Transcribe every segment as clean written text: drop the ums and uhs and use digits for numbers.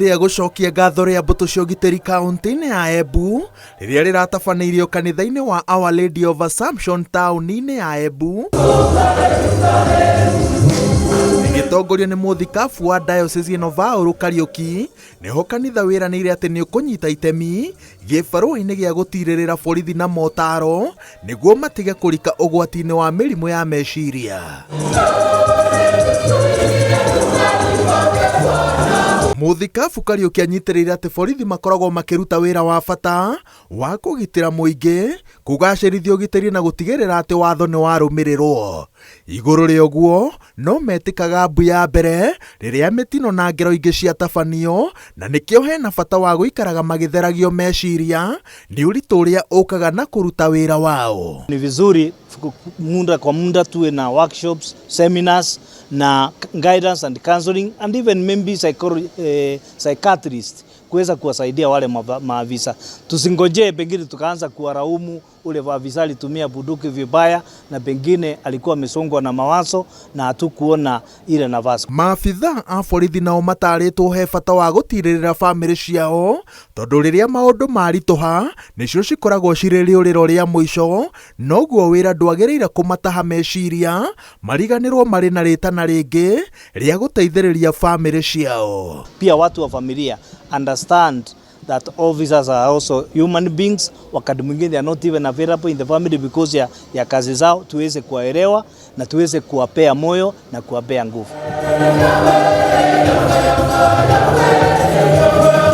rĩa gũcokia ngatho rĩa mbũtũ cia ũgitĩri kaunti-inĩ ya Embu rĩrĩa rĩratabanĩirio kanitha-inĩ wa Our Lady of Assumption taũni-inĩ ya Embu gĩtongorio nĩ mũthikabu wa Diocese ĩno Vaũrũ Kariuki, nĩho kanitha wĩranĩire atĩ nĩ ũkũnyita itemi gĩbarũa-inĩ gĩa gũtirĩrĩra borithi na motaro nĩguo matige kũrika ũgwati-inĩ wa mĩrimũ ya meciria. Mũthikabu Kariuki anyitĩrĩire atĩ borithi makoragwo makĩruta wĩra wa bata wa kũgitĩra mũingĩ, kũgacĩrithia ũgitĩri na gũtigĩrĩra atĩ watho nĩ warũmĩrĩrwo. Igũrũ rĩa ũguo, no metĩkaga mbu ya mbere rĩrĩa mĩtino na ngero ingĩ ciatabanio, na nĩkĩo hena bata wa gũikaraga magĩtheragio meciria nĩ ũritũ ũrĩa ũkaga na kũruta wĩra wao. Ni vizuri muda kwa muda tuwe na workshops, seminars na guidance and counseling and even maybe psychiatrist kuweza kuwasaidia wale maafisa. Tusingojee pengine tukaanza kuwaraumu ule afisa alitumia bunduki vibaya na pengine alikuwa amesongwa na mawazo na hatukuona ile nafasi. Maafitha a borithi nao matarĩtwo he bata wa gũtirĩrĩra bamĩrĩ ciao tondũ rĩrĩa maũndũ maritũha nĩcio cikoragwo cirĩ rĩũrĩro rĩa mũico, noguo wĩra ndwagĩrĩire kũmataha meciria mariganĩrwo marĩ na rĩtana rĩngĩ rĩa gũteithĩrĩria bamĩrĩ ciao. Pia watu wa familia understand that officers are also human beings. Wakati mwingine they are not even available in the family because ya kazi zao. Tuweze kuwaelewa na tuweze kuwapea moyo na kuwapea nguvu.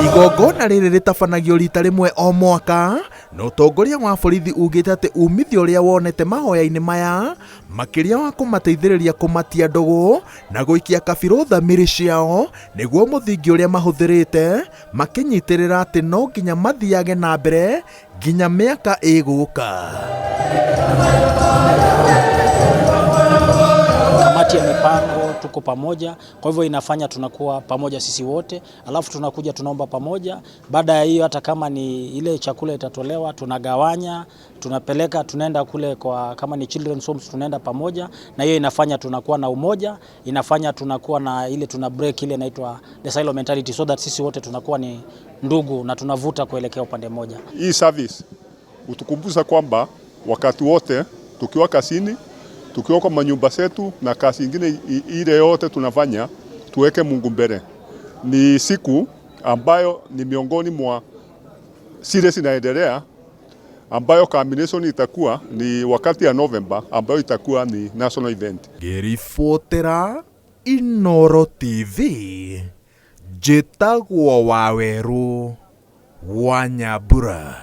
Igongona rĩrĩ rĩtabanagio rita rĩmwe o mwaka, na ũtongoria wa borithi ugĩte atĩ umithio ũrĩa wonete mahoya-inĩ maya makĩria wa kũmateithĩrĩria kũmatia ndũgũ na gũikia kabirũ thamiri ciao nĩguo mũthingi ũrĩa mahũthĩrĩte makĩnyitĩrĩra atĩ no nginya mathiage na mbere nginya mĩaka ĩgũka. Kamati ya mipango tuko pamoja, kwa hivyo inafanya tunakuwa pamoja sisi wote, alafu tunakuja tunaomba pamoja. Baada ya hiyo hata kama ni ile chakula itatolewa tunagawanya, tunapeleka, tunaenda kule kwa kama ni children's homes tunaenda pamoja, na hiyo inafanya tunakuwa na umoja, inafanya tunakuwa na ile tuna break ile inaitwa the silo mentality, so that sisi wote tunakuwa ni ndugu na tunavuta kuelekea upande mmoja. Hii service utukumbusha kwamba wakati wote tukiwa kazini, tukiwa kwa manyumba zetu na kazi ingine ile yote tunafanya, tuweke Mungu mbele. Ni siku ambayo ni miongoni mwa series inaendelea ambayo culmination itakuwa ni wakati ya November ambayo itakuwa ni national event. Ngĩribotera Inooro TV, njĩtagwo Waweru wa Nyambura.